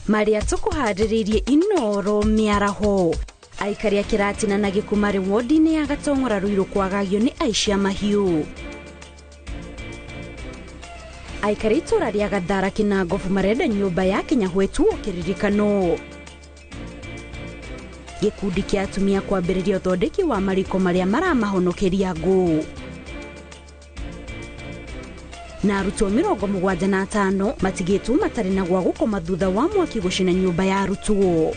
Maria tukuhariririe inoro miaraho aikari a Kiratina na Gikumari wodi-ini ya Gatong'ora Ruiru kwagagio ni aici a mahiu. Aikari itura ria Gathara Kinangofu marenda nyumba ya Kinyahwetu kiririkano. Gikundi kia atumia kwambiriria uthondeki wa mariko maria maramahonokeria ngũ. Na arutwo 75 matigĩtwo matarĩ na gwa gũkoma thutha wa mwaki gũcina nyũmba ya arutwo.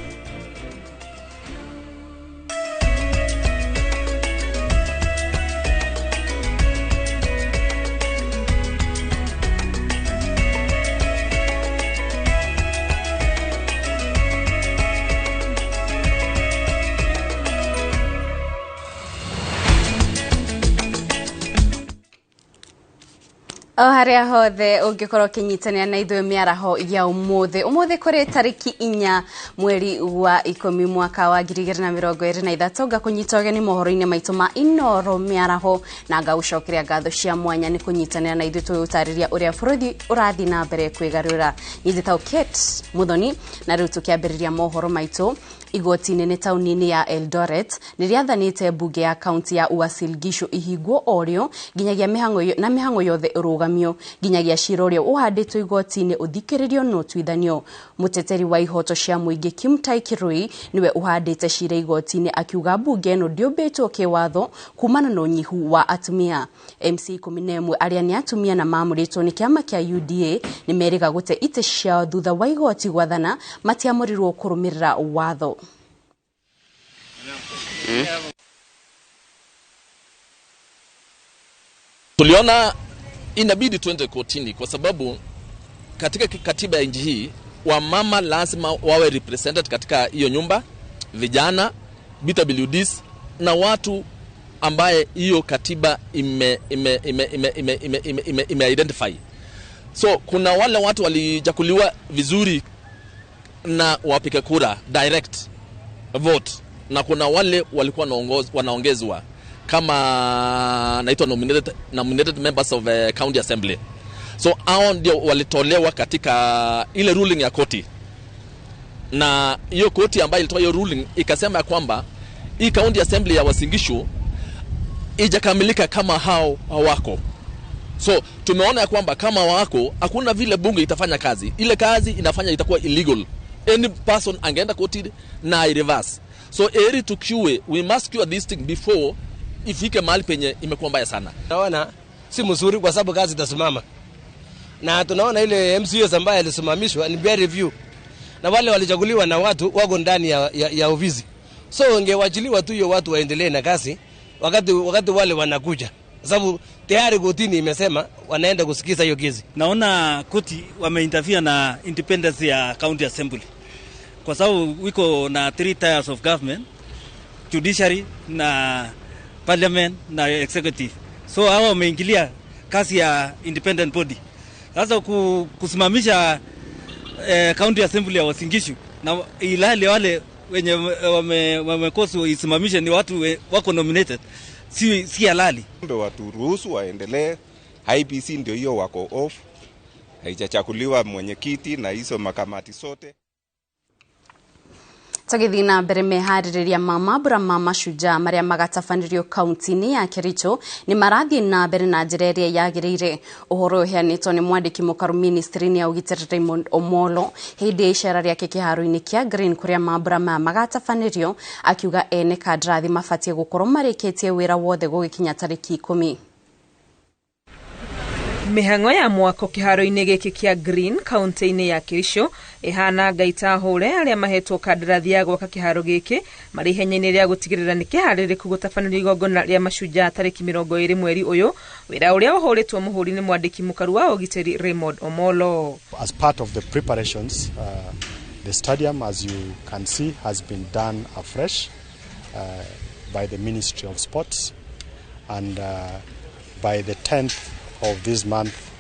Haria hothe ungikorwo kinyitania na ithuĩ miaraho ya umuthi kuri tariki 4 mweri wa 10 mwaka wa 2023 ngakunyita ũgeni mohoro-inĩ maitũ ma inoro miaraho na ngaucokeria ngatho cia mwanya ni kunyitania na ithuĩ twĩũtarĩria ũrĩa bũrũri ũrathi na mbere kwĩgarũra. Nyitĩtao Kate Muthoni na rĩu tũkĩambĩrĩria mohoro maitũ. Igoti nene tauni-inĩ ya Eldoret nĩrĩathanĩte mbunge ya kaunti ya Uasin Gishu ihingwo orĩo nginyagia mĩhang'o yothe ũrũgamio nginyagia cira ũrĩa ũhandĩtwo igoti-inĩ ũthikĩrĩrio na ũtuithanio. Mũteteri wa ihoto cia mũingĩ Kimtai Kirui niwe ũhandĩte cira igoti-inĩ akiuga mbunge ĩno ndĩũmbĩtwo kĩwatho kumana na ũnyihu wa atumia. MC 11 arĩa nĩ atumia na mamũrĩtwo nĩ kĩama kĩa UDA nĩmerĩga gũte itĩ ciao thutha wa igoti gwathana matiamũrirwo kũrũmĩrĩra watho. Tuliona inabidi tuende kotini kwa sababu katika katiba ya nchi hii wamama lazima wawe represented katika hiyo nyumba, vijana, BWDs na watu ambaye hiyo katiba ime identify. So kuna wale watu walijakuliwa vizuri na wapiga kura direct vote na kuna wale walikuwa wanaongezwa kama naitwa nominated members of county assembly. So hao ndio walitolewa katika ile ruling ya koti, na hiyo koti ambayo ilitoa hiyo ruling ikasema kwamba hii county assembly ya Uasin Gishu ijakamilika kama hao hawako. So tumeona ya kwamba kama wako hakuna vile bunge itafanya kazi, ile kazi inafanya itakuwa illegal. Any person angeenda koti na reverse. So eri tukiwe, we must cure this thing before ifike mahali penye imekuwa mbaya sana. Naona si mzuri kwa sababu kazi itasimama. Na tunaona ile MCS ambaye alisimamishwa ni peer review. Na wale walichaguliwa na watu wako ndani ya ofisi. So ungewachiliwa tu hiyo watu waendelee na kazi wakati wale wanakuja. Sababu tayari kotini imesema wanaenda kusikiza hiyo kesi. Naona koti wameinterfere na independence ya county assembly. Kwa sababu wiko na 3 tiers of government, judiciary na parliament na executive. So hao wameingilia kazi ya independent body. Sasa kusimamisha county assembly ya Uasin Gishu na ilhali wale wenye wamekosa isimamishe ni watu wako nominated. Si halali. Ndio watu ruhusu waendelee. IBC ndio hiyo wako off. Haijachakuliwa mwenyekiti na hizo makamati sote. Tugithina mbere meharĩrĩria mambura ma mashujaa maria magatabanirio kaunti-inĩ ya Kericho ni marathie na mbere na njĩra ĩrĩa yagĩrĩire. Ũhoro ũheanĩtwo nĩ mwandĩki mũkaru ministry-inĩ ya ũgitĩri Raymond Omolo hĩndĩ ya icera rĩake kĩharo-inĩ kĩa Green kũrĩa mambura maya magatabanirio, akiuga ene kandarathi mabatie gũkorwo marĩkĩtie wĩra wothe gũgĩkinya tarĩki 10. Mĩhang'o ya mwako kĩharo-inĩ gĩkĩ kĩa Green kaunti-inĩ ya Kericho ihana ngaita hũre arĩa mahetwo kandarathi ya gwaka kĩharo gĩkĩ marĩ ihenya-inĩ rĩa gũtigĩrĩra nĩ kĩharĩrĩku gũtabanĩrio igongona rĩa mashujaa tarĩki 20 mweri ũyũ, wĩra ũrĩa ũhũrĩtwo mũhũri nĩ mwandĩki mũkaru wa ũgitĩri Raymond Omolo. As part of the preparations, the stadium, as you can see, has been done afresh by the Ministry of Sports, and by the 10th of this month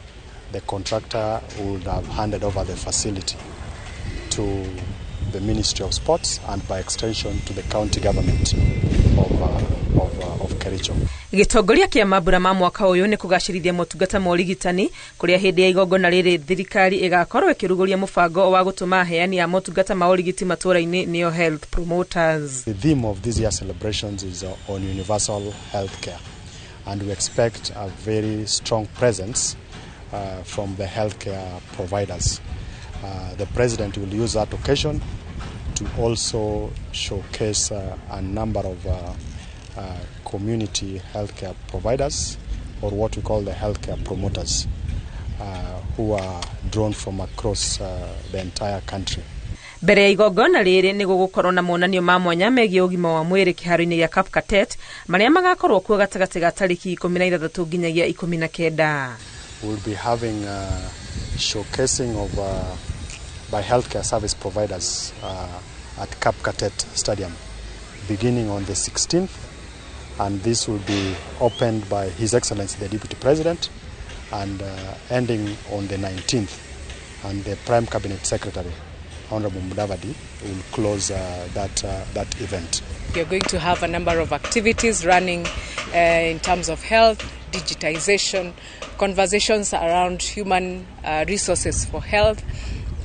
the contractor would have handed over the facility to the Ministry of Sports and by extension to the county government of Kericho. Gitongoria kia mambura ma mwaka uyu ni kugacirithia motungata ma urigitani kuria hindi ya igongona riri thirikari igakorwo ikiruguria mubango wa gutuma heani ya motungata ma urigiti matũra-ini neo health promoters. The theme of this year's celebrations is on universal health care, and we expect a very strong presence from the healthcare providers. The President will use that occasion to also showcase a number of community healthcare providers, or what we call the healthcare promoters, who are drawn from across the entire country. Mbere ya igongona riri ni gugukorwo na monanio ma mwanya megie ugima wa mwiri kiharo-ini gia Kapkatet maria magakorwo kuo gatagati ga tariki 16 nginyagia 19. We'll be having showcasing of by healthcare service providers at Kapkatet Stadium, beginning on the 16th, and this will be opened by His Excellency the Deputy President, and ending on the 19th, and the Prime Cabinet Secretary, Honorable Mudavadi, will close that event. We are going to have a number of activities running in terms of health, digitization, conversations around human resources for health,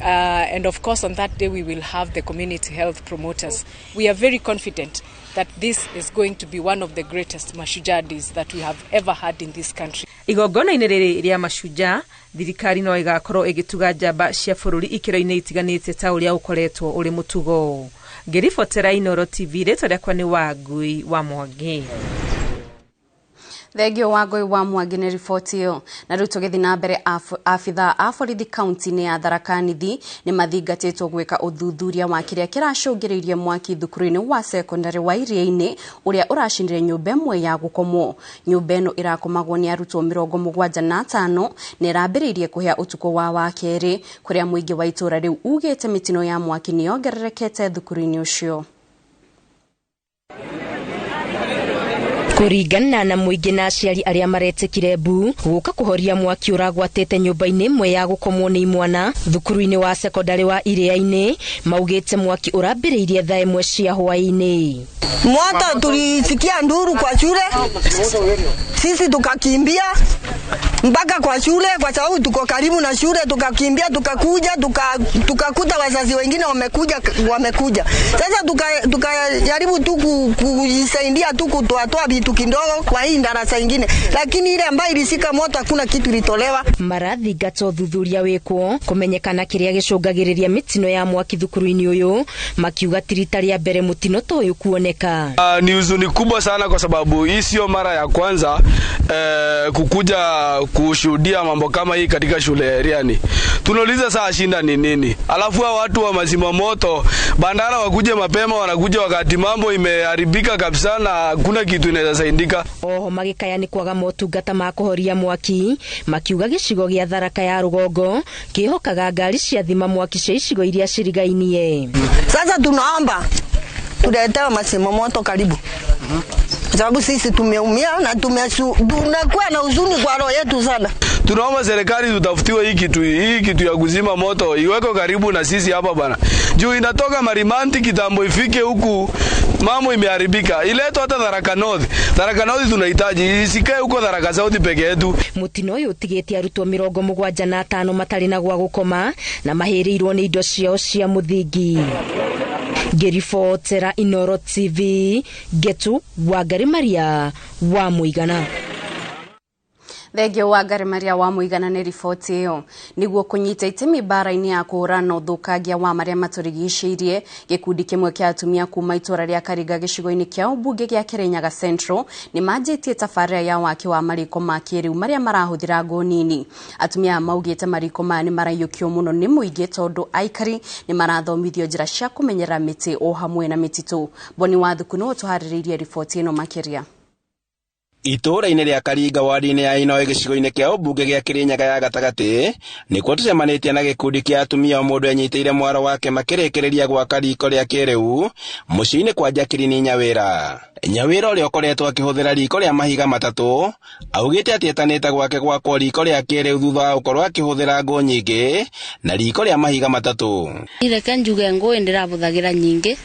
and of course on that day we will have the community health promoters. We are very confident that this is going to be one of the greatest Mashujaa days that we have ever had in this country. Igongona-ini riri ria Mashujaa, thirikari no igakorwo igituga njamba cia bururi ikiro-ini itiganite ta uria ukoretwo uri mutugo. Ngiribotera Inooro TV, ritwa riakwa ni Wangui wa Mwangi. Thegio Wangui wa Mwangi ni riboti iyo. Na riu tugithi na mbere afitha a borithi kaunti-ini ya Tharaka Nithi ni mathingatitwo gwika uthuthuria wa kiria kiracungiriirie mwaki thukuru-ini wa secondary wa Iria-ini uria uracinire nyumba imwe ya gukomwo. Nyumba ino irakomagwo ni arutwo 75 na irambiriirie kuhia utuko wa wakeri kuria muingi wa itura riu ugite mitino ya mwaki ni yongererekete thukuru-ini ucio. Kuringana na muingi na aciari aria maretikire mbu guka kuhoria mwaki uragwatete nyumba-ini imwe ya gukomwo ni mwana thukuru-ini wa secondary wa Iria-ini maugite mwaki urambiriirie thaa imwe cia hwaini. Moto tulisikia nduru kwa shule, sisi tukakimbia mpaka kwa shule kwa sababu tuko karibu na shule, tukakimbia tukakuja tukakuta wazazi wengine wamekuja. Sasa tukajaribu tu kujisaidia tu kutoa vitu kidogo kwa hii darasa nyingine, lakini ile ambayo ilisika moto hakuna kitu ilitolewa. Marathi gato thuthuria wekwo kumenyekana kiria gicungagiriria mitino ya mwaki thukuru-ini uyu makiuga tirita ria mbere mutino to uyu kuoneka. Ni huzuni kubwa sana kwa sababu hii sio mara ya kwanza kukuja kushuhudia mambo kama hii katika shule ya Iriani. Tunauliza saa shinda ni nini? Alafu watu wa mazima moto bandara wakuje mapema, wanakuja wakati mambo imeharibika kabisa na hakuna kitu inaweza saidika. Oho magikaya ni kwaga motungata ma kuhoria mwaki makiuga gicigo gia Tharaka ya Rugongo kihokaga ngari cia thima mwaki cia icigo iria cirigainie. Sasa tunaomba tuletewe mazima moto karibu. Sababu sisi tumeumia na tunakuwa na huzuni kwa roho yetu sana. Tunaomba serikali tutafutiwe hii kitu ya kuzima moto iweko karibu na sisi hapa bana. Juu inatoka Marimanti kitambo ifike huku mambo imeharibika. Ileto hata Tharaka North. Tharaka North tunahitaji isikae huko Tharaka South peke yetu. Mutino uyu utigite arutwo 75 matari na gwa gukoma na mahirirwo ni indo ciao cia muthingi. Ngiribotera Inooro TV, Getu Wangari Maria wa Muigana. Thegio Wangari Maria wa Muigana ni riboti iyo. Niguo kunyita itemi bara-ini ya kuhurana uthukagia wa maria maturigicĩirie gikundi kimwe kia atumia kuma itura ria Kariga gicigo-ini kia ubunge gia Kirinyaga Central ni manjitie tabarĩra ya waki wa mariko ma kĩrĩu maria marahuthira ngo nini. Atumia maugite mariko maya ni maraiyũkio muno ni muingi tondu aikari ni marathomithio njira cia kumenyera miti o hamwe na mititu. Boni wa thukuno tuharĩrĩirie riboti ino makiria. Itura-ini ria Karinga wadi-ini ya Inoe gicigo-ini kia ubunge gia Kirinyaga ya gatagati nikuo tucemanitie na gikundi kia atumia mundu anyitĩire mwaro wake makirekereria gwaka riko ria kĩrĩu muciĩ-ini kwa Jacqueline Nyawĩra ũrĩa ũkoretwo akĩhũthĩra riko ria mahiga matatu augĩte atĩ etanĩte gwake gwakwo riko ria kĩrĩu thutha wa gũkorwo akĩhũthĩra ngũ nyingĩ na riko ria mahiga matatu. Reke njuge ngũ ndĩrahũthagĩra nyingĩ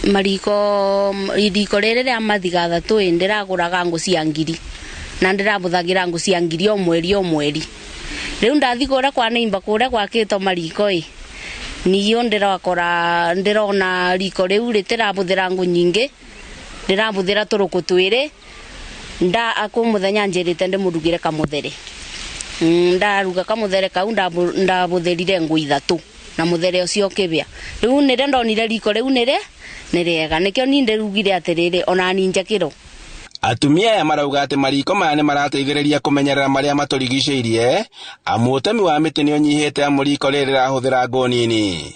riko rĩrĩ rĩa mathiga 3 ndiragũraga ngũ cia ngiri na ndirabuthagira ngũ cia ngiri o mweri riu ndathigũra kwa neighbor kũrĩa gwakĩtwo mariko niyo ndirona riko riu ritirabuthira ngũ nyingi ndirabuthira turuku twiri nda akumuthenya njirite ndimurugire kamuthere ndaruga kamuthere kau ndabuthirire ngũ 3 na muthere ucio kibia riu nire ndonire riko riu nirega nikio ni ndirugire atiriri ona ninjakiro. Atumia aya marauga ati mariko maya ni marateithĩrĩria kumenyerera maria maturigicĩirie amu ũtemi wa mĩtĩ nĩ ũnyihĩte amu riko rĩrĩ rĩrahũthĩra ngũ nini.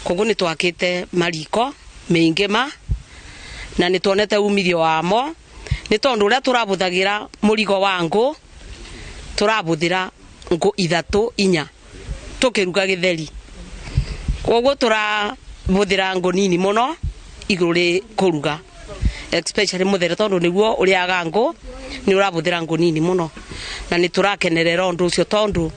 Koguo nĩ twakĩte mariko maingi na nĩ tuonete umithio wamo nĩ tondu ũrĩa tũrabuthagĩra mũrigo wa ngũ tũrabuthĩra ngũ 3-4 tukiruga gĩtheri. Koguo tũrabuthĩra ngũ nini mũno igũrũ kũruga, especially muthere tondu niguo uriaga ngũ ni urabuthira ngũ nini muno na ni turakenerera undu ucio tondu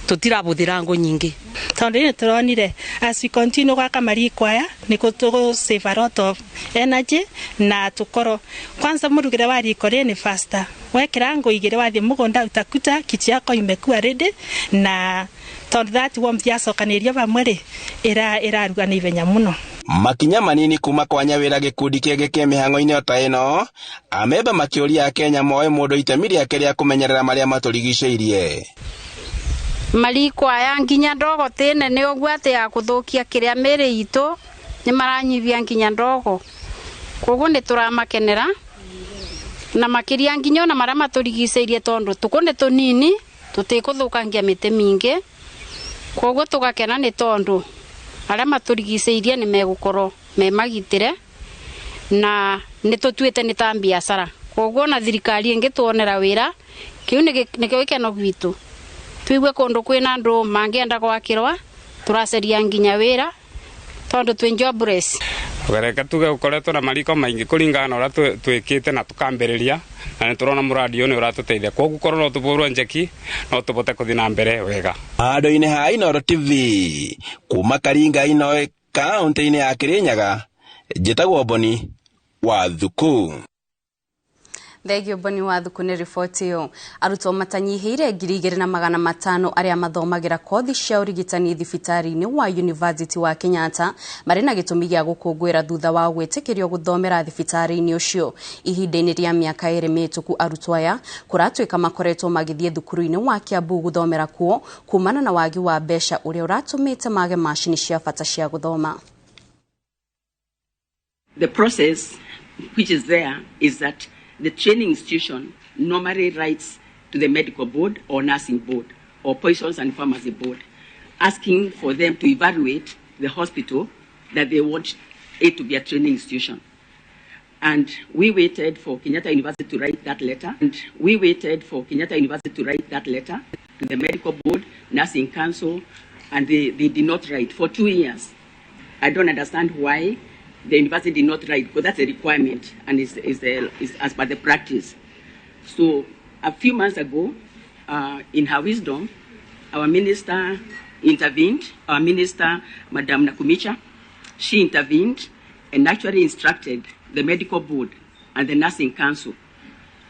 tutirabuthira ngũ nyingi tondu ni turonire as we continue gwaka mariko aya ni kutugo save a lot of energy na tukoro kwanza murugire wa riko ni faster wekira ngũ igire wathi mugunda utakuta kichi yako imekuwa ready na tondu that warmth yacokanirio bamwe iraruga na ivenya muno. Makinya manini kuma kwa nyawĩra gĩkundi kĩngĩ kĩa mĩhang'o-inĩ o ta ĩno amemba makĩũria Kenya moe mũndũ itemi rĩake rĩa kũmenyerera marĩa matũrigicĩirie. Mariko aya nginya ndogo tinene ũguo atĩ ya kũthũkia kĩrĩa mĩrĩ itũ nĩ maranyivia nginya ndogo. Koguo nĩ turamakenera na makĩria nginya ona marĩa matũrigicĩirie tondu tuko nĩ tũnini tutikũthũkangia mĩtĩ mingi. Koguo tugakena nĩ tondu aria maturigicĩirie ni megukorwo me magitire na ni tutuite ni ta biashara. Koguo na thirikari ingituonera wira kiu nikio gikeno gwitu twigue kundu kwina andu mangienda gwakirwa turaceria nginya wira tondu twi jobless. Tugereka tuge ukoretwo na mariko maingi kuringana na uria twikite na tukambiriria na niturona muradi uyu uratuteithia koguo korwo no tuburu njeki no tubote kuthi na mbere wega. Ando-ini ha Inooro TV kuma Karinga ino kaunti-ini ya Kirinyaga njitagwo Boni wa Thuku. Thegio Boni wa Thuku nĩ riboti ĩyo. Arutwo matanyihĩire 2,500 arĩa mathomagira kothi cia ũrigitani thibitarĩ-inĩ wa University wa Kenyatta marĩ na gĩtũmi gĩa gũkũngũĩra thutha wa gwĩtĩkĩrio gũthomera thibitarĩ-inĩ ũcio. Ihinda-inĩ rĩa mĩaka 2 mĩhĩtũku arutwo aya kũratuĩka makoretwo magĩthiĩ thukuru-inĩ wa Kiambu gũthomera kuo kumana na wagi wa mbeca ũrĩa ũratũmĩte mage macini cia bata cia gũthoma. The process which is there is that the training institution normally writes to the medical board or nursing board or poisons and pharmacy board asking for them to evaluate the hospital that they want it to be a training institution. And we waited for Kenyatta University to write that letter. To the medical board, nursing council, and they did not write for 2 years. I don't understand why the university did not write, because that's a requirement and is as per the practice. So a few months ago, in her wisdom, our minister intervened, our minister, Madam Nakumicha, she intervened and actually instructed the medical board and the nursing council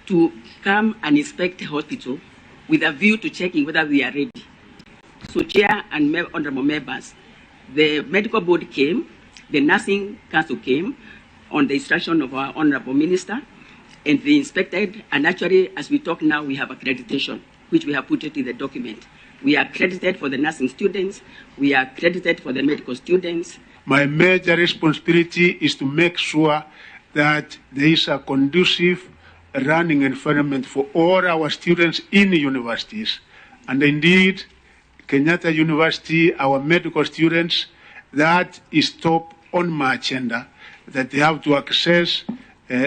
to come and inspect the hospital with a view to checking whether we are ready. So chair and honorable members, the medical board came, the nursing council came on the instruction of our honorable minister, and they inspected, and actually, as we talk now, we have accreditation, which we have put it in the document. We are accredited for the nursing students, we are accredited for the medical students. My major responsibility is to make sure that there is a conducive running environment for all our students in the universities. And indeed, Kenyatta University, our medical students, that is top on my agenda, that they have to access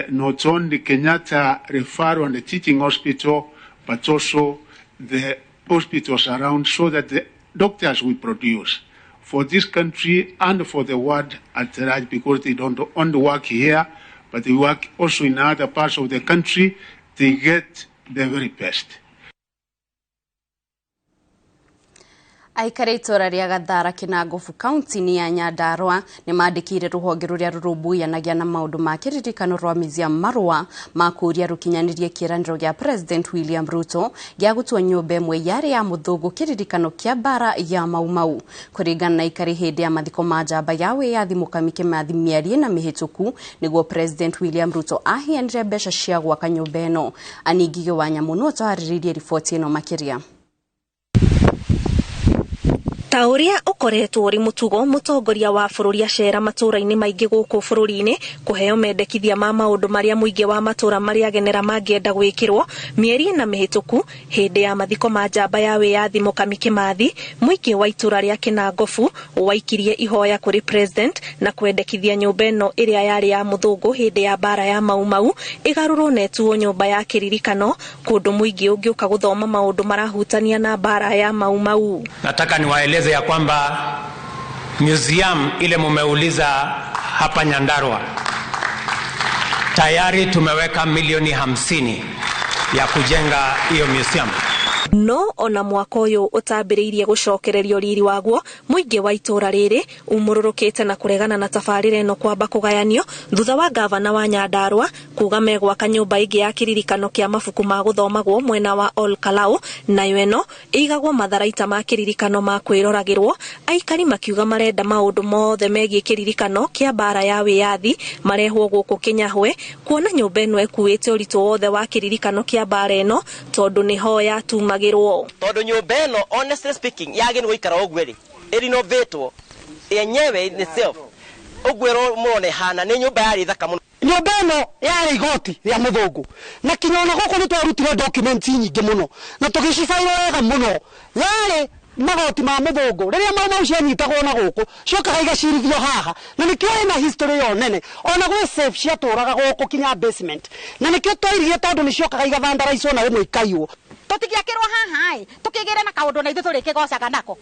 not only Kenyatta Referral and the Teaching Hospital, but also the hospitals around, so that the doctors we produce for this country and for the world at large, because they don't only work here, but they work also in other parts of the country, they get the very best. Aikare itora ria Gathara Kinangofu kaunti-ini ya Nyandarua ni mandikire ruhonge ruria rurumbuianagia na maundu ma kiririkano rwa mizia marua ma kuria rukinyanirie kiraniro gia President William Ruto gia gutua nyumba imwe yari ya muthungu kiririkano kia bara ya Maumau. Kuringana na Aikare hindi ya mathiko ma njamba ya wiyathi Mukami Kimathi mieri na mihituku niguo President William Ruto ahianire mbeca cia gwaka nyumba ino. Aningige wa Nyamuno twariririe riboti ino makiria. Tauria ukoretwo uri mutugo mutongoria wa bururi acera matura-ini maingi guku bururi-ini kuheo mendekithia ma maundu maria muingi wa matura maria agenera mangienda gwikirwo mieri na mihituku hindi ya mathiko ma njamba ya wiyathi Mukami Kimathi muingi wa itura ria Kinangofu waikirie ihoya kuri president na kwendekithia nyumba ino iria yari ya muthungu hindi ya bara ya Maumau igarurwo netuo nyumba ya kiririkano kundu muingi ungiuka guthoma maundu marahutania na bara ya Maumau. Nataka niwaeleze ya kwamba museum ile mumeuliza hapa Nyandarua tayari tumeweka milioni 50 ya kujenga hiyo museum. No ona mwaka uyu utambiriirie gucokererio riri waguo muingi wa itura riri umururukite na kuregana na tabarire ino kwamba kugayanio thutha wa gavana wa Nyandarua kuga megwaka nyumba ingi ya kiririkano kia mabuku ma guthomagwo mwena wa Ol Kalau nayo ino igagwo matharaita ma kiririkano ma kwiroragirwo. Aikari makiuga marenda maundu mothe megie kiririkano kia bara ya wiyathi marehwo guku Kinyahwe kuona nyumba ino ekuite uritu wothe wa kiririkano kia bara ino tondu niho yatumagirwo. Todo nyumba ino honestly speaking yageni guikara ogweri erinovetwo yenyewe in itself ogwero muone hana ni nyumba yari thaka muno. Nyumba ino yari igoti ya muthungu na kinyona goko ni twarutire documents nyingi muno na tugicifairo wega muno yari magoti ma muthungu riria Maumau cianyitagwo na guku cokaga igacirithio haha na nikio ina history yo nene ona gwe safe cia turaga guku kinya basement na nikio toiririe tondu ni cokaga igathandaraicwo na rimwe ikaiwo tutigiakirwo haha tukigire na kaundu na ithu turikigocaga nako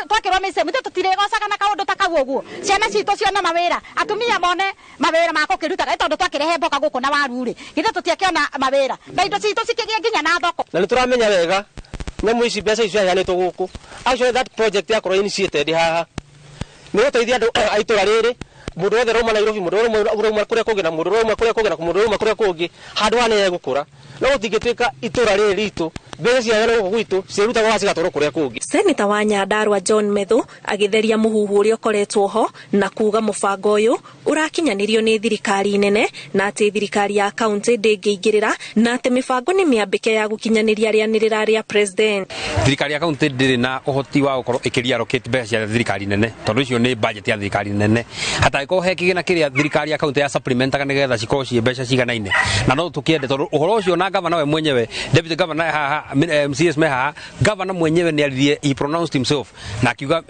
twakirwo mise mute tutiregocaga na kaundu takauguo ciana citu ciona mawira atumia mone mawira mako kirutaga tondu twakirehe mboka guku na waruri ithu tutiakiona mawira na indo citu cikigie nginya na thoko na nituramenya wega nyamu ici mbeca icio yanetwo guku actually that project ya korwo initiated haha ni guteithia andu aitura riri mundu wothe roma Nairobi mundu roma kuria kungi na mundu roma kuria kungi na mundu roma kuria kungi handu hane gukura no gutingituika itura riri ritu mbeca cia guku gwitu ciruta gwa cigatoro kuria kungi. Senator wa Nyandarua John Methu agitheria muhuhu uria ukoretwo ho na kuga mubango uyu urakinyanirio ni thirikari nene na ati thirikari ya county ndingiingirira na ati mibango ni miambike ya gukinyaniria rianirira ria president. Thirikari ya county ndiri na uhoti wa gukorwo ikiria allocate mbeca cia thirikari nene tondu icio ni budget ya thirikari nene hata iko he kigina kiria thirikari ya county ya supplementaga nigetha cikorwo cie mbeca ciganaine na no tukiende tondu uhoro ucio na gavana we mwenyewe deputy governor haha MCS meha gavana mwenyewe ni aliye he pronounced himself na akiuga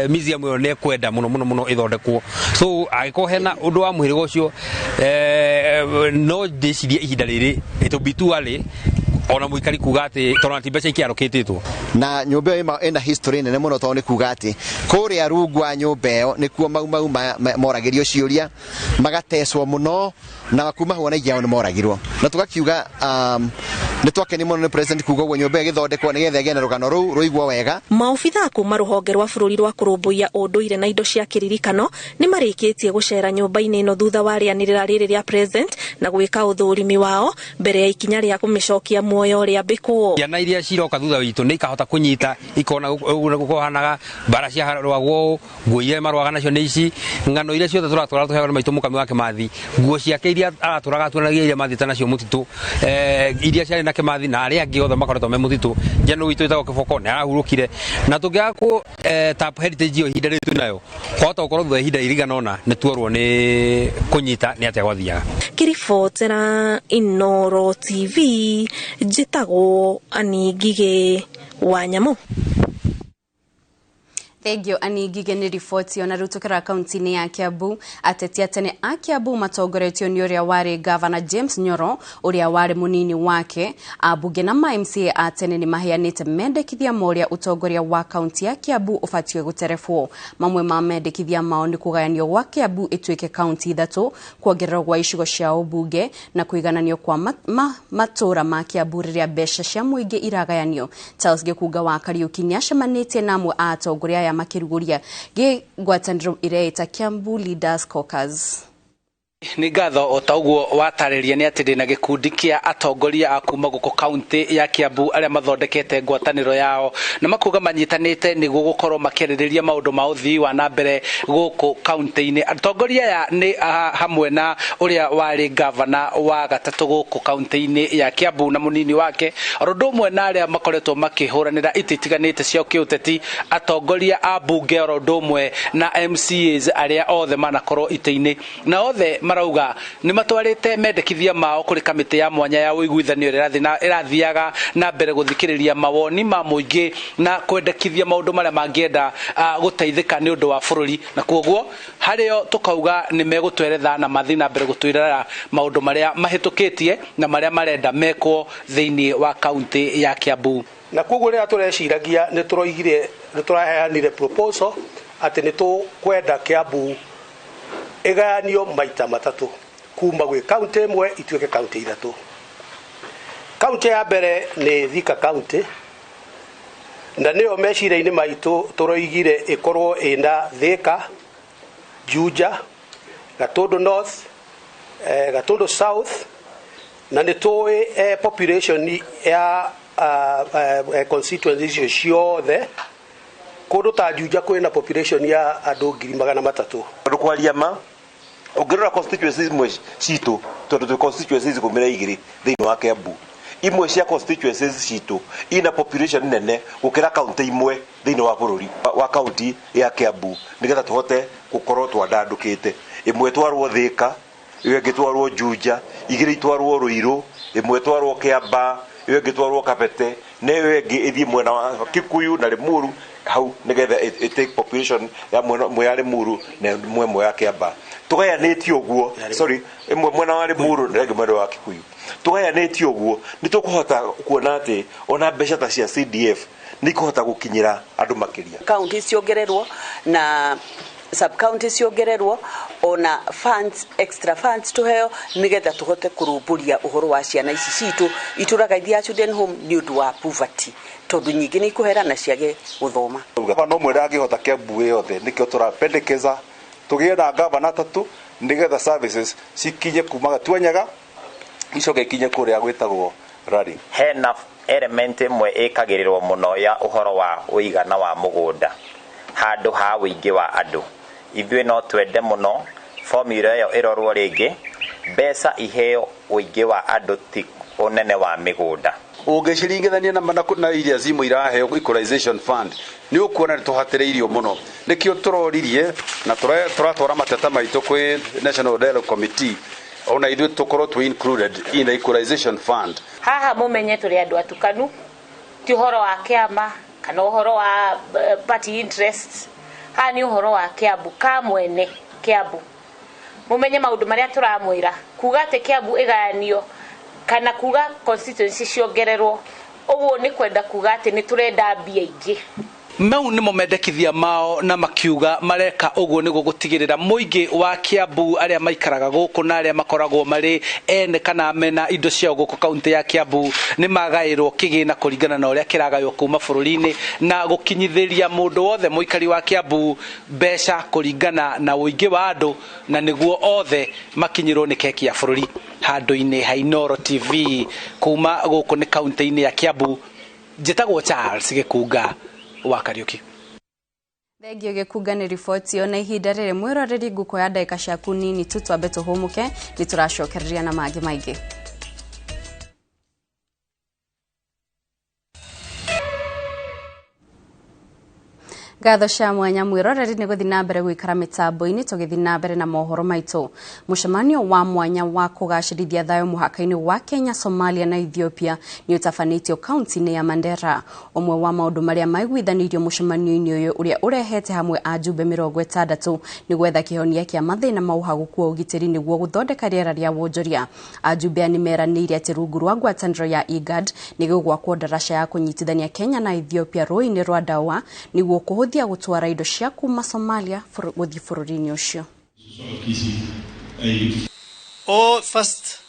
museum yo ne kwenda muno ithondekwo so agiko hena undu wa muhirigo ucio no decidia ihinda riri it will be too early ona muikari kuga ati tondu ati mbeca ikiarokititwo na nyumba iyo ina history nene muno tondu ni kuga ati kuria rungwa nyumba iyo nikuo Maumau moragirio ciuria magatecwo muno na kuma huona igao ni moragirwo na tugakiuga nitwakeni muno ni president kuga uguo nyumba igithondekwo nigetha igene rugano ruu ruigwo wega. Maobitha kuma ruhonge rwa bururi rwa kurumbuia unduire na indo cia kiririkano ni marikitie gucera nyumba-ini ino thutha wa rianirira riri ria president na gwika uthurimi wao mbere ya ikinya ria kumicokia muoyo ria mbikwo. Ciana iria ciroka thutha witu ni ikahota kunyita ikona gukohanaga bara cia rwagwo nguo iria marwaga nacio ni ici ngano iria ciothe turatwara tuheo ni maitu Mukami wa Kimathi nguo ciake iria araturaga tunagia iria mathita nacio mutitu iria ciari na Kimathi na aria angi othe makoretwo me mutitu njano witu itago kiboko ni arahurukire na tungiaga ku tap heritage yo ihinda ritu nayo kwahota gukorwo thutha ihinda iriganona ni tuorwo ni kunyita ni atia gwathiaga. Kiribotera Inoro TV njitagwo Aningige wa Nyamu. Thegio anigige ni riboti ona rutukira kaunti-ini ya Kiambu ateti atene a Kiambu matongoretio ni uria wari Governor James Nyoro uria wari munini wake abunge na MCA atene ni maheanite mendekithia moria utongoria wa kaunti ya Kiambu ufatio guterefwo. Mamwe ma mendekithia mao ni kugayanio gwa Kiambu ituike kaunti ithatu, kuongererwo gwa icigo cia ubunge na kuigananio kwa matura ma Kiambu riria mbeca cia muingi iragayanio. Charles Gikuga wa Kariuki ni acemanitie na amwe a atongoria ya makiruguria ge ngwataniro ireita Kiambu Leaders Caucus. Ni ngatho otauguo watariria ni ati ndina gikundi kia atongoria akuma guko kaunti ya Kiambu aria mathondekete ngwataniro yao na makuga manyitanite niguo gukorwo makiririria maundu ma uthii wa na mbere guko kaunti-ini. Atongoria ya ni hamwe na uria wari governor wa gatatu guko kaunti-ini ya Kiambu na munini wake, rondu umwe na aria makoretwo makihuranira ititiganite cia kiuteti, atongoria a bunge rondu umwe na MCAs aria othe manakorwo ite-ini na othe marauga ni matwarite mendekithia mao kuri kamiti ya mwanya ya uiguithanio irathiaga na mbere guthikiriria mawoni ma muingi na kwendekithia maundu maria mangienda guteithika ni undu wa bururi, na koguo hario tukauga ni megutweretha na mathi na mbere gutwirira maundu maria mahitukitie na maria marenda mekwo thiini wa kaunti ya Kiambu. Na koguo ria tureciragia ni turaheanire proposal ati ni tukwenda Kiambu igayanio maita matatu kuma gwi kaunti imwe ituike kaunti ithatu. Kaunti ya mbere ni Thika County na niyo mecira-ini maitu turoigire ikorwo ina Thika, Juja, Gatundu North, Gatundu South na ni tuwe population ya constituencies ciothe. Kundu ta Juja kwina population ya andu 300,000. Kwaria ma ongerera constituencies imwe citu tondu tu constituencies kumira igiri thiini wa Kiambu, imwe cia constituencies citu ina population nene gukira county imwe thiini wa bururi wa county ya Kiambu, nigetha tuhote gukorwo twandandukite. Imwe twarwo Thika, iyo ingi twarwo Juja, igiri twarwo Ruiru, imwe twarwo Kiamba, iyo ingi twarwo Kabete, na iyo ingi ithie mwena wa Kikuyu na Limuru hau nigetha take population ya mwe ya Limuru na mwe ya Kiamba. Tugayanitio guo, sorry, imwe mwena wa Limuru na ingi mwena wa Kikuyu. Tugayanitio guo ni tukuhota kuona ati ona mbeca ta cia CDF ni kuhota gukinyira andu makiria. County ciongererwo na sub county ciongererwo, ona funds, extra funds tuheo nigetha tuhote kurumburia uhoro wa ciana ici citu ituragaithia children home ni undu wa poverty tondu nyingi ni ikuherana ciage guthoma. No mwera angihota Kiambu yothe nikio turapendekeza tugie na gavana tatu nigetha services cikinye kuma Gatwenyaga icoke ikinye kuria gwitagwo Rari. Hena element imwe ikagirirwo muno ya uhoro wa uigana wa mugunda handu ha wingi wa andu. Ithuĩ no twende muno formula yo irorwo ringi mbeca iheo wingi wa andu ti unene wa migunda. Ungiciringithania na iria zimwe iraheo equalization fund ni ukuona ni tuhatiriirio muno, nikio turoririe na turatwara mateta maitu kwi National Dialogue Committee ona ithuĩ tukorwo tu included in the equalization fund. Haha mumenye turi andu atukanu, ti uhoro wa kiama kana uhoro wa party interest. Haha ni uhoro wa Kiambu ka mwene Kiambu. Mumenye maundu maria turamwira kuga ati Kiambu igayanio kana kuga constituency ciongererwo, uguo ni kwenda kuga ati ni turenda mbia ingi. Mau nimo mendekithia mao na makiuga mareka uguo niguo gutigirira muingi wa Kiambu aria maikaraga guku na aria makoragwo mari ene kana mena indo cia guku kaunti ya Kiambu ni magairwo kigina kuringana na uria kiragaywo kuma bururi-ini na gukinyithiria mundu wothe muikari wa Kiambu mbeca kuringana na uingi wa andu na niguo othe makinyirwo ni keki ya bururi. Handu-ini ha Inooro TV kuma guku ni kaunti-ini ya Kiambu, njitagwo Charles Gikuga wa Kariuki. Thegio Gikuga ni riboti ona ihinda riri mwiroreri ngukoya ndagika ciaku nini tu twambe tuhumuke ni turacokereria na mangi maingi. Ngatho cia mwanya mwiroreri ni guthi na mbere gwikara mitambo-ini tugithi na mbere na mohoro maitu. Mucemanio wa mwanya wa kugacirithia thayo muhaka-ini wa Kenya, Somalia na Ethiopia ni utafanitio kaunti-ini ya Mandera. Omwe wa maundu maria maiguithanirio mucemanio-ini uyu uria urehete hamwe ajumbe 60 ni gwetha kihonia kia mathina mauhaguku wa ugitiri niguo guthondeka riera ria wonjoria. Ajumbe ni meraniire ati rungu rwa ngwataniro ya IGAD ni gugwakwo ndaraca ya kunyitithania Kenya na Ethiopia rũĩ-inĩ rwa Dawa niguo kuhuthia gutwara indo cia kuma Somalia guthi bũrũri-inĩ ũcio. First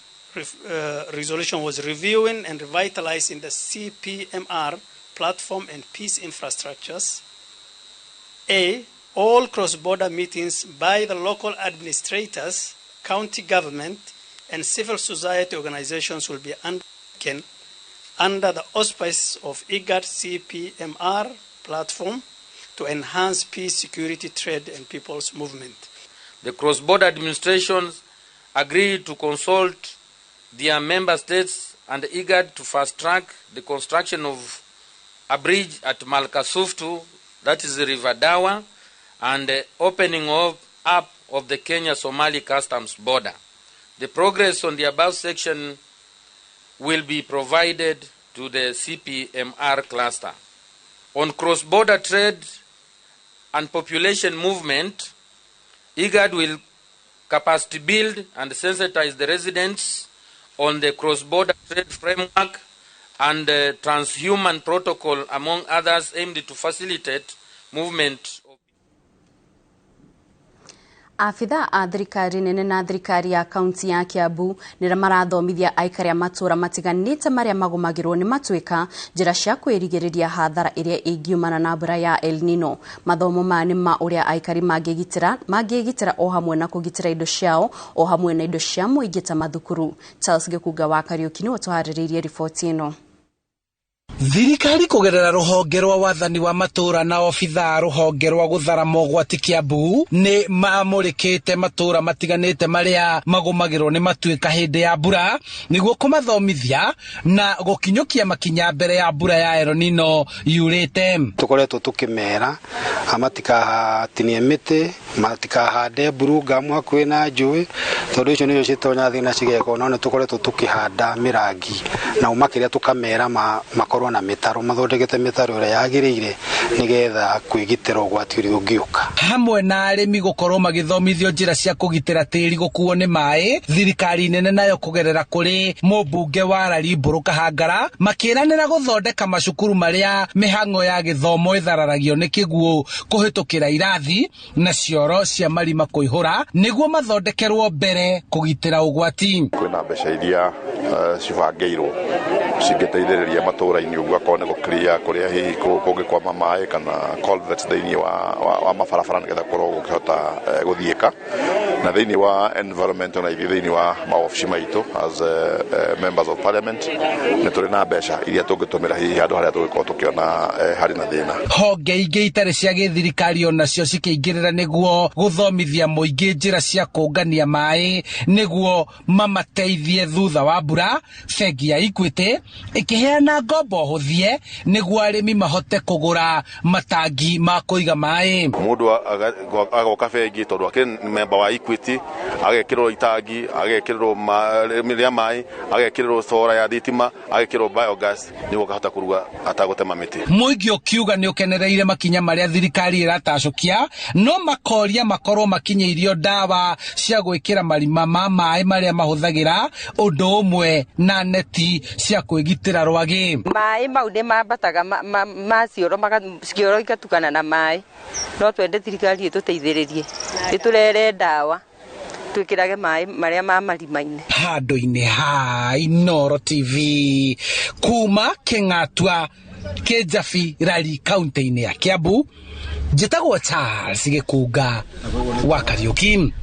resolution was reviewing and revitalizing the CPMR platform and peace infrastructures. All cross-border meetings by the local administrators, county government, and civil society organizations will be undertaken under the auspices of IGAD CPMR platform to enhance peace, security, trade, and people's movement. The cross-border administrations agreed to consult their member states and IGAD to fast-track the construction of a bridge at Malkasuftu, that is the River Dawa, and the opening up of the Kenya-Somali customs border. The progress on the above section will be provided to the CPMR cluster. On cross-border trade and population movement, IGAD will capacity build and sensitize the residents on the cross-border trade framework and transhuman protocol, among others, aimed to facilitate movement. Afitha a thirikari nene na thirikari ya kaunti ya Kiambu nira marathomithia aikari a matura matiganite maria magumagirwo ni matuika njira cia kwirigiriria hathara iria ingiumana na mbura ya El Nino. Mathomo mani ma uria aikari mangigitira o hamwe na kugitira indo ciao o hamwe na indo cia muingi ta mathukuru. Charles Gikuga wa Kariuki ni utwariririe riboti ino. Thirikari kugerera ruhonge rwa wathani wa matura na ofitha ruhonge rwa guthara mogwati Kiambu ni mamurikite matura matiganite maria magumagirwo ni matuika hindi ya mbura niguo kumathomithia na gukinyukia makinya mbere ya mbura ya El Nino yurite. Tukoretwo tukimera amatikahatini miti matikahande buruga mwakwe na njui tondu icio nicio citonya thina cigeko no tukoretwo tukihanda mirangi na umakiria tukamera makorwo na mitaro mathondekete mitaro ria yagirire nigetha kwigitira ugwati uri ungiuka hamwe na arimi gukorwo magithomithio njira cia kugitira tiri gukuo ni mai. Thirikari nene nayo kugerera kuri mubunge wa Rari Mburu Kahangara makiranira guthondeka macukuru maria mihango ya githomo ithararagio ni kiguo kuhitukira irathi na cioro cia marima kuihura niguo mathondekerwo mbere kugitira ugwati. Kwina mbeca iria cibangeirwo cingiteithiriria matura-ini uguo akone go clear kuria hihi kungikwama mai kana culverts thiini wa mabarabara nigetha korwo gukihota guthiika na thiini wa environment na thiini wa maofici maitu as members of parliament ni turi na mbeca iria tungitumira hihi handu haria tungikorwo tukiona hari na thina. Honge ingi itari cia githirikari onacio cikiingirira niguo guthomithia muingi njira cia kungania mai niguo mamateithie thutha wa mbura. Bengi ya Equity ikiheana ngombo huthie niguo arimi mahote kugura matangi ma kuiga mai. Mundu agoka bengi tondu akiri member wa Equity agekirwo itangi agekirwo miria mai agekirwo sora ya thitima agekirwo biogas niguo kahota kuruga atagutema miti. Muingi ukiuga ni ukenereire makinya maria thirikari iratacukia no makoria makorwo makinyeirio dawa cia gwikira marima ma mai maria mahuthagira undu umwe na neti cia kwigitira rwagi. Mai mau ni mambataga macioro cioro igatukana na mai no twende thirikari ituteithiririe iturere dawa twikirage mai maria ma marima-ini. Handu-ini ha Inoro TV kuma Kingatua Kijabi Rari kaunti-ini ya Kiambu njitagwo Charles Gikuga wa Kariuki.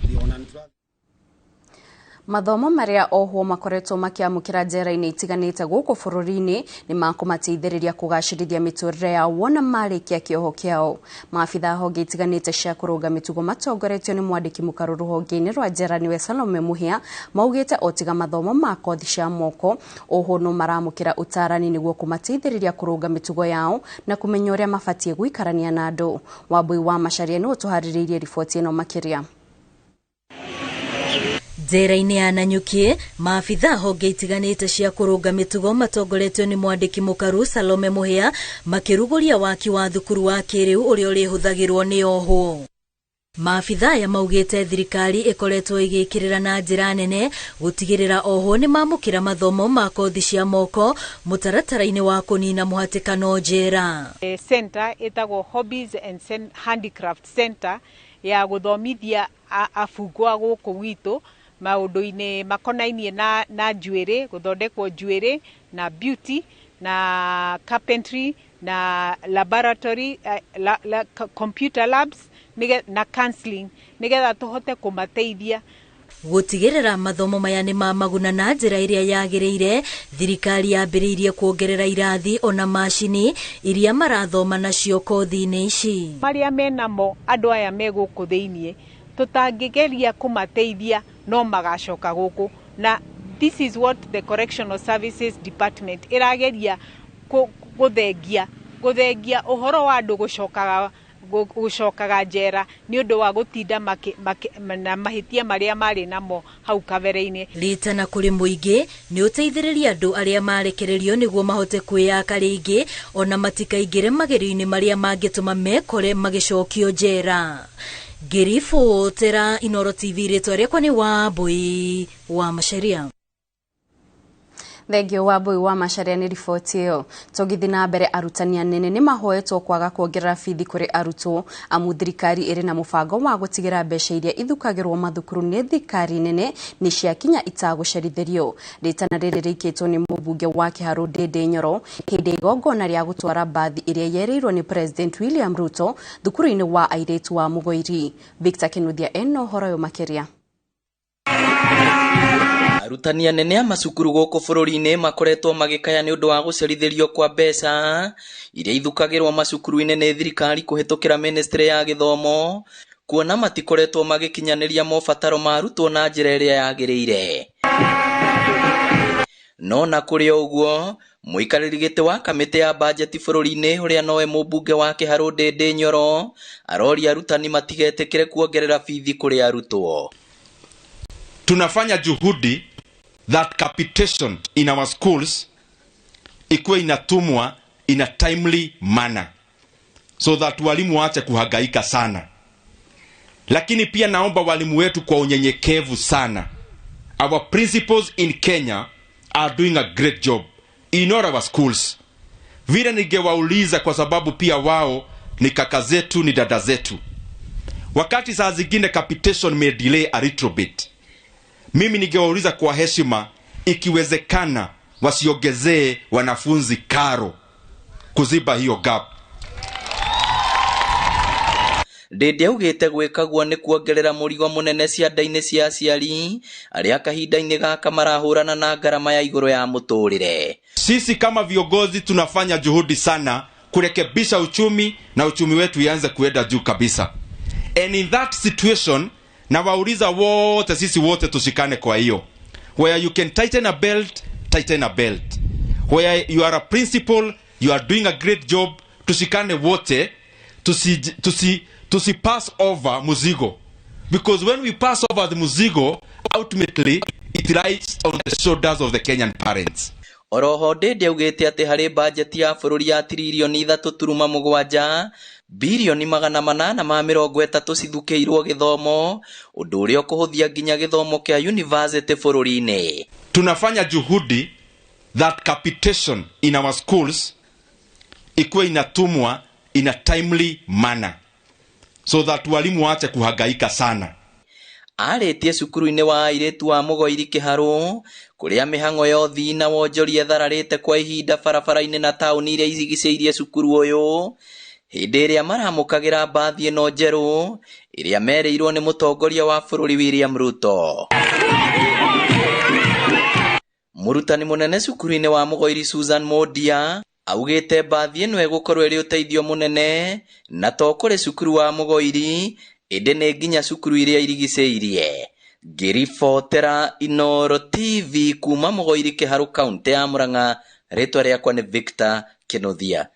Mathomo maria ohwo makoretwo makiamukira njera-ini itiganite guku bururi-ini ni makumateithiriria kugacirithia miturire yao wona marikia kioho kiao. Maabitha honge itiganite cia kurunga mitugo matongoretio ni mwandiki mukaru ruhonge-ini rwa njera niwe Salome Muhia maugite otiga mathomo ma kothi cia moko ohwo no maramukira utarani niguo kumateithiriria kurunga mitugo yao na kumenya uria mabatie guikarania na andu. Wambui wa Macharia ni utuhaririirie riboti ino makiria. Njera-ini ya Nanyuki, maabitha honge itiganite cia kurunga mitugo matongoretio ni mwandiki mukaru Salome Muhia makiruguria waki wa thukuru wa kiriu uria urihuthagirwo ni ohwo. Maabitha ya maugite thirikari ikoretwo igikirira na njira nene gutigirira ohwo ni mamukira mathomo ma kothi cia moko mutaratara-ini wa kunina muhatikano njera. Center etagwo Hobbies and Handicraft Center ya guthomithia afungwa guku gwitu maundu-ini makonainie na njuiri, guthondekwo njuiri na beauty na carpentry na laboratory computer labs na counseling nigetha tuhote kumateithia gutigirira mathomo maya ni ma maguna na njira iria yagiriire. Thirikari yambiriirie kuongerera irathi ona macini iria marathoma nacio kothi-ini ici maria menamo andu aya meguku thiini tutangigeria kumateithia no magacoka guku na this is what the Correctional Services Department irageria guthengia uhoro wa andu gucokaga njera ni undu wa gutinda na mahitia maria mari namo hau kabere-ini. Rita na kuri muingi ni uteithiriria andu aria marekererio niguo mahote kwiyaka ringi ona matikaingire magerio-ini maria mangituma mekore magicokio njera. Girifu tera Inoro TV ritwa riakwa ni Wambui wa Macharia. Thengio Wambui wa Macharia ni riboti iyo. Tugithi na mbere arutani anene ni mahoetwo kwaga kuongerera bithi kuri arutwo amu thirikari iri na mubango wa gutigira mbeca iria ithukagirwo mathukuru ni thirikari nene ni ciakinya itagucerithirio. Ritana riri rikitwo ni mubunge wa Kiharu Ndindi Nyoro hindi igongona ria gutwara bathi iria yerirwo ni President William Ruto thukuru-ini wa airetu wa Mugoiri. Victor Kinuthia eno horoyo makiria. Arutani anene a macukuru guku bururi-ini makoretwo magikaya ni undu wa gucerithirio kwa mbeca iria ithukagirwo macukuru-ini ni thirikari kuhitukira ministry ya githomo kuona matikoretwo magikinyaniria mobataro ma arutwo na njira iria yagiriire. No na kuri uguo muikariri giti wa kamiti ya budget bururi-ini uria noe mubunge wa Kiharu Ndindi Nyoro aroria arutani matigetikire kuongerera bithi kuri arutwo. Tunafanya juhudi that capitation in our schools ikuwe inatumwa in a timely manner so that walimu waache kuhangaika sana. Lakini pia naomba walimu wetu kwa unyenyekevu sana. Our principals in Kenya are doing a great job in all our schools. Vile ningewauliza kwa sababu pia wao ni kaka zetu, ni dada zetu. Wakati saa zingine capitation may delay a little bit, mimi ningewauliza kwa heshima ikiwezekana wasiongezee wanafunzi karo kuziba hiyo gap. Ndindi augite gwikagwo ni kuongerera murigo munene cianda-ini cia aciari aria kahinda-ini gaka marahurana na ngarama ya iguru ya muturire. Sisi kama viongozi tunafanya juhudi sana kurekebisha uchumi na uchumi wetu ianze kuenda juu kabisa. And in that situation na wauliza wote, sisi wote tushikane kwa hiyo. Where you can tighten a belt, tighten a belt. Where you are a principal, you are doing a great job, tushikane wote, tusi pass over muzigo. Because when we pass over the muzigo, ultimately it lies on the shoulders of the Kenyan parents. Oroho Ndindi augite ati hari budget ya bururi ya trilioni 3.7 bilioni 830 cithukiirwo githomo undu uria kuhuthia nginya githomo kia university bururi-ini. Tunafanya juhudi that capitation in our schools ikuwe inatumwa in a timely manner so that walimu waache kuhangaika sana. Aritie cukuru-ini wa airetu wa Mugoiri Kiharu kuria mihango ya uthii na wonjoria thararite kwa ihinda barabara-ini na tauni iria igiceirie cukuru uyu hindi iria maramukagira bathi ino njeru iria mereirwo ni mutongoria wa bururi William Ruto. Murutani munene cukuru-inĩ wa Mugoiri Susan Modia augĩte mbathi ĩno ĩgũkorwo ĩrĩ ũteithio mũnene na to kũrĩ cukuru wa Mugoiri ĩndĩ nĩ nginya cukuru iria irigicĩirie. Ngĩribotera Inooro TV kuma Mugoiri Kĩharũ kaunti ya Murang'a, rĩtwa rĩakwa nĩ Victor Kĩnuthia.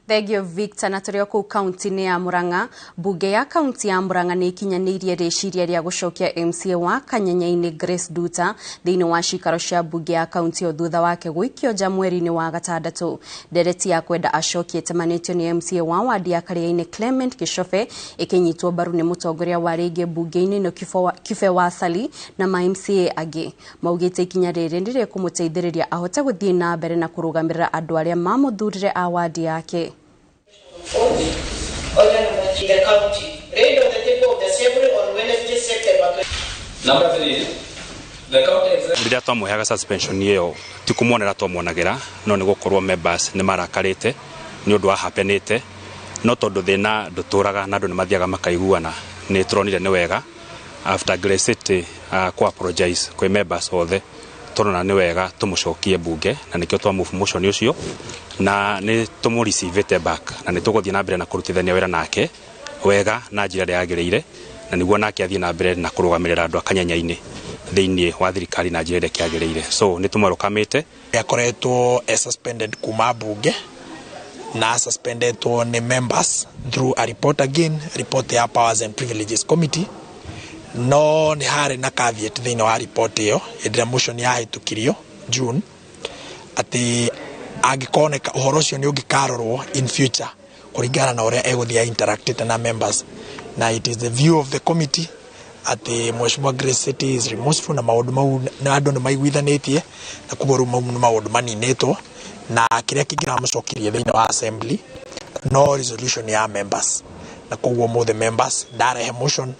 Thegio Victor na tũrĩ kũu kaunti-inĩ ya Murang'a, mbunge ya kaunti ya Murang'a nĩ ikinyanĩirie rĩciria rĩa gũcokia MCA wa Kanyanya-inĩ Grace Duta thĩinĩ wa cikaro cia mbunge ya kaunti o thutha wake gũikio nja mweri-inĩ wa gatandatũ. Ndereti ya kwenda acokie ĩtemanĩtio nĩ MCA wa wadi ya Karia-inĩ Clement Gĩcobe ĩkĩnyitwo mbaru nĩ mũtongoria wa rĩngĩ mbunge-inĩ no Kibe wa Sali na ma MCA angĩ. Maugĩte ikinya rĩrĩ nĩ rĩkũmũteithĩrĩria ahote gũthiĩ na mbere na kũrũgamĩrĩra andũ arĩa mamũthurire a wadi yake. The county. Read on the table of the assembly on Wednesday, September 20. Number 3. The county executive. Rĩrĩa twamũheaga suspension ĩyo ti kũmuonera twamwonagĩra no nĩ gũkorwo members nĩ marakarĩte nĩ ũndũ wa hapenĩte no tondũ thĩna ndũtũraga na andũ nĩ mathiaga makaiguana nĩ tũronire nĩ wega after Grace City ku apologize kwĩ members othe tũrona nĩ wega tũmũcokie mbunge na nĩkĩo twamove motion ũcio na nĩ tũmũreceive back na nĩ tũgũthiĩ na mbere na kũrutithania wĩra nake wega na njĩra ĩrĩa yagĩrĩire na nĩguo nake athiĩ na mbere na kũrũgamĩrĩra andũ a Kanyanya-inĩ thĩinĩ wa thirikari na njĩra ĩrĩa kĩagĩrĩire. So nĩ tũmwerokamĩte. Akoretwo suspended kuma mbunge na suspendetwo nĩ members through a report again, report ya Powers and Privileges Committee. No nĩ harĩ na caveat thĩinĩ wa report ĩyo ĩrĩa motion yahĩtũkirio June atĩ angĩkoneka ũhoro ũcio nĩ ũngĩkarorwo in future kũringana na ũrĩa egũthiĩ interacted na members na it is the view of the committee atĩ Mheshimiwa Grace City is remorseful na maũndũ mau na andũ nĩ maiguithanĩtie na kũborũ mau nĩ maũndũ maninĩtwo na kĩrĩa kĩngĩramũcokirie thĩinĩ wa assembly no resolution ya members na koguo mo the members ndarehe motion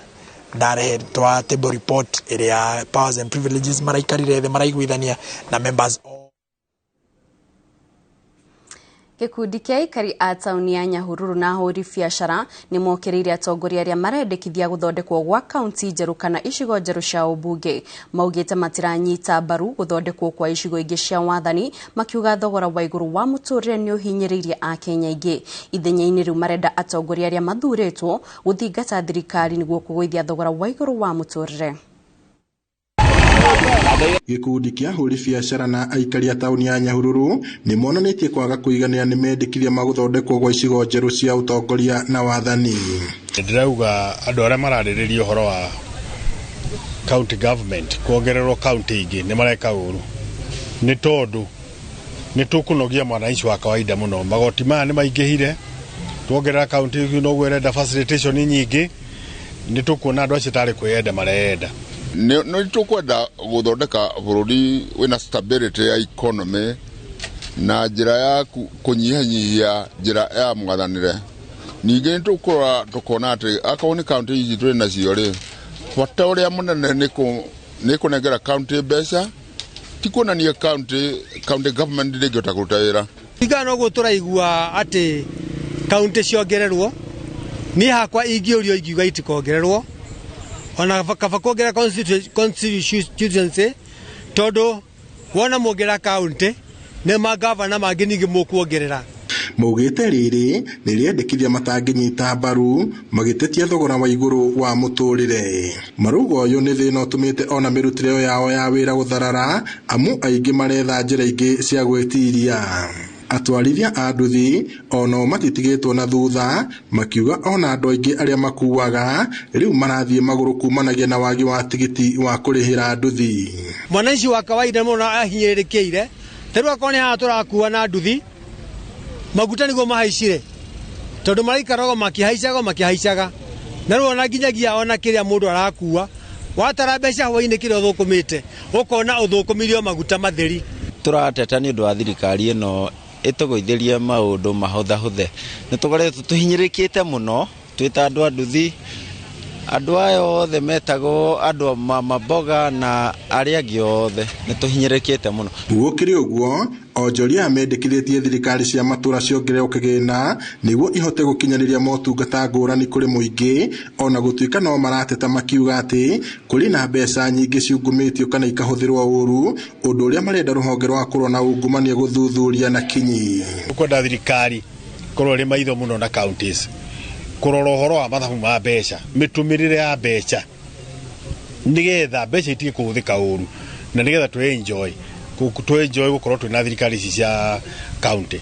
ndarehe twa table report ĩrĩa Powers and Privileges maraikarire thĩ maraiguithania na members. Gĩkundi kĩa aikari a taũni ya Nyahururu na ahũri biacara nĩ mokĩrĩire atongoria arĩa marendekithia gũthondekwo gwa kaunti njerũ kana icigo njerũ cia ũmbunge. Maugĩte matiranyita mbaru gũthondekwo kwa icigo ingĩ cia wathani makiuga thogora wa igũrũ wa mũtũrĩre nĩ ũhinyĩrĩirie a Kenya aingĩ. Ithenya-inĩ rĩu marenda atongoria arĩa mathurĩtwo gũthingata thirikari nĩguo kũgũithia thogora wa igũrũ wa mũtũrĩre. Gĩkundi kĩa ahũri biacara na aikari a taũni ya Nyahururu nĩ monanĩtie kwaga kũiganĩra nĩ mendekithia magũthondekwo gwa icigo njerũ cia ũtongoria na wathani. Ndirauga andũ arĩa mararĩrĩria ũhoro wa county government kuongererwo county ingĩ nĩ mareka ũru nĩ tondũ nĩ tũkũnogia mwananchi wa kawaida mũno. Magoti maya nĩ maingĩhire tuongerera county no gwĩrenda facilitation nyingĩ nĩ tũkuona andũ acio tarĩ kwĩenda marenda. No tũkwenda gũthondeka bũrũri wĩna stability ya economy na njĩra ya kũnyihanyihia njĩra ya mwathanĩre. Ningĩ tũkona atĩ akorwo nĩ county ici tũrĩ nacio rĩ bata ũrĩa mũnene nĩ kũnengera county mbeca ti kuonania county government ndĩngĩhota kũruta wĩra. Igana ũguo tũraigua atĩ county ciongererwo niĩ hakwa ingĩũrio ingiuga itikongererwo ona kaba kuongera constituency tondũ wona muongera county nĩ magavana mangĩ ningĩ mũkuongerera. Maugĩte rĩrĩ nĩ rĩendekithia matangĩnyita mbaru magĩtetia thogora wa igũrũ wa mũtũrĩre. Marugo ũyũ nĩ thĩna ũtũmĩte ona mĩrutĩre yao ya wĩra gũtharara amu aingĩ maretha njĩra ingĩ cia gwĩtiria. Atwarithia a nduthi ono matitigĩtwo na thutha makiuga ona andũ aingĩ arĩa makuaga rĩu marathiĩ magũrũ kumanagia na wagi wa tigiti wa kũrĩhĩra nduthi. Mwananchi wa kawaida mũno ahinyĩrĩrĩkĩire tarĩu akorwo nĩ haha tũrakua na nduthi maguta nĩguo mahaicire tondũ maraikaraga makĩhaicaga na rĩu ona nginyagia ona kĩrĩa mũndũ arakua watara mbeca hwainĩ kĩrĩa ũthũkũmĩte ũkona ũthũkũmirio maguta matheri. Tũrateta nĩ ũndũ wa thirikari ĩno ĩtũgũithĩrie maũndũ mahũthahũthe. Nĩ tũkoretwo tũhinyĩrĩkĩte mũno twĩta andũ a nduthi Andũ aya othe metagwo andũ maboga na arĩa angĩ othe nĩtũhinyĩrĩkĩte mũno. Gũkĩrĩ ũguo, onjoria mendekithĩtie thirikari cia matũra ciongererwo kĩgĩna nĩguo ihote gũkinyanĩria motungata ngũrani kũrĩ mũingĩ, ona gũtuĩka no marateta makiuga atĩ kũrĩ na mbeca nyingĩ ciungumĩtio kana ikahũthĩrwo ũru, ũndũ ũrĩa marenda rũhonge rwa kũrũa na ungumania gũthuthuria na kinyi. Kwenda thirikari korwo rĩ maitho mũno na counties kurora ũhoro wa mathabu ma mbeca, mĩtũmĩrĩre ya mbeca nigetha mbeca itige kũhũthĩka ũru na nigetha tũenjoy gũkorwo twĩna thirikari ici cia county.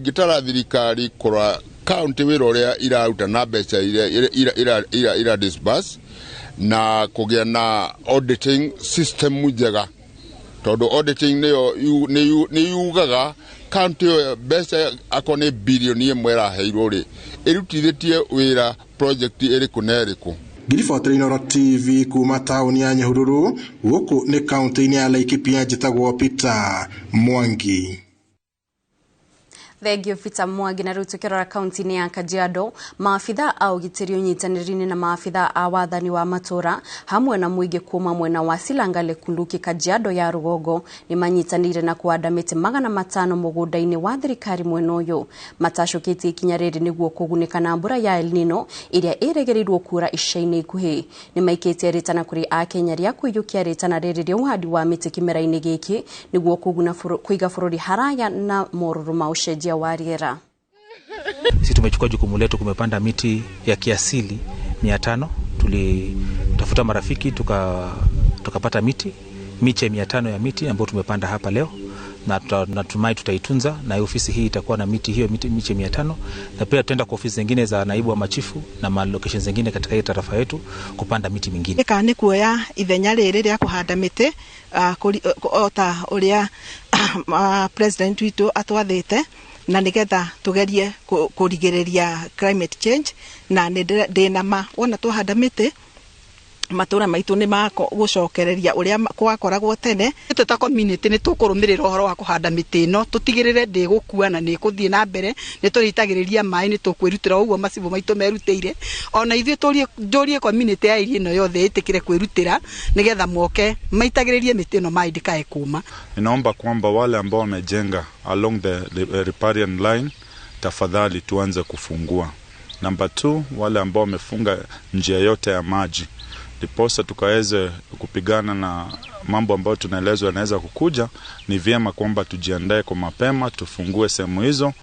Ngĩtara thirikari kũrora county wĩra ũrĩa iraruta na mbeca ira disburse na kũgĩa na auditing system njega, tondũ auditing nĩ yugaga county mbeca akone bilioni ĩmwe ĩraheirwo rĩ ĩrutithĩtie wĩra project ĩrĩkũ na ĩrĩkũ. Ngiriboteri Inoro TV kuma taũni ya Nyahururu, gũkũ nĩ kaunti-inĩ ya Laikipia, njĩtagwo Peter Mwangi. Thengio Peter Mwangi. Na rĩu tũkĩrora kaunti-inĩ ya Kajiado, maabitha a ũgitĩri ũnyitanĩri-inĩ na maabitha a wathani wa matũra hamwe na mũingĩ kuma mwena wa Silangale Kuluki Kajiado ya rũgongo nĩ manyitanĩire na kũhanda mĩtĩ 500 mũgũnda-inĩ wa thirikari mwena ũyũ. Matacũkĩtie ikinya rĩrĩ nĩguo kũgunĩka na mbura ya El Nino ĩrĩa ĩrĩgĩrĩirwo kuura ica-inĩ ikuhĩ. Nĩ maikĩtie rĩtana kũrĩ Akenya rĩa kũiyũkia rĩtana rĩrĩ rĩa ũhandi wa mĩtĩ kĩmera-inĩ gĩkĩ nĩguo kũiga bũrũri haraya na morũrũ ma ũcenjia wa rĩera. Sisi tumechukua jukumu letu, kumepanda miti ya kiasili 500. Tulitafuta marafiki tukapata miche 500 ya miti ambayo tumepanda hapa leo, na natumai tutaitunza, na ofisi hii itakuwa na miche 500, na pia tutaenda kwa ofisi zingine za naibu wa machifu na locations zingine katika hii tarafa yetu kupanda miti mingine. Nĩ kuoya ithenya rĩrĩ rĩa kũhanda mĩtĩ ota ũrĩa president witũ atwathĩte, na nigetha tugerie kurigĩrĩria climate change, na ndĩnama wona twahanda mĩtĩ matũra maitũ nĩ magũcokereria ũrĩa kwakoragwo tene. Ta community nĩ tũkũrũmĩrĩra ũhoro wa kũhanda mĩtĩ ĩno, tũtigĩrĩre ndĩgũkua na nĩ kũthiĩ na mbere, nĩ tũrĩitagĩrĩria maĩ, nĩ tũkwĩrutĩra ũguo macibu maitũ merutĩire, ona ithuĩ njũrie community ya area ĩno yothe ĩtĩkĩre kwĩrutĩra nigetha moke maitagĩrĩrie mĩtĩ ĩno maĩ ndikae kuma. Ninaomba kwamba wale ambao wamejenga along the riparian line tafadhali tuanze kufungua. Number 2, wale ambao wamefunga njia yote ya maji ndiposa tukaweze kupigana na mambo ambayo tunaelezwa yanaweza kukuja. Ni vyema kwamba tujiandae kwa mapema, tufungue sehemu hizo.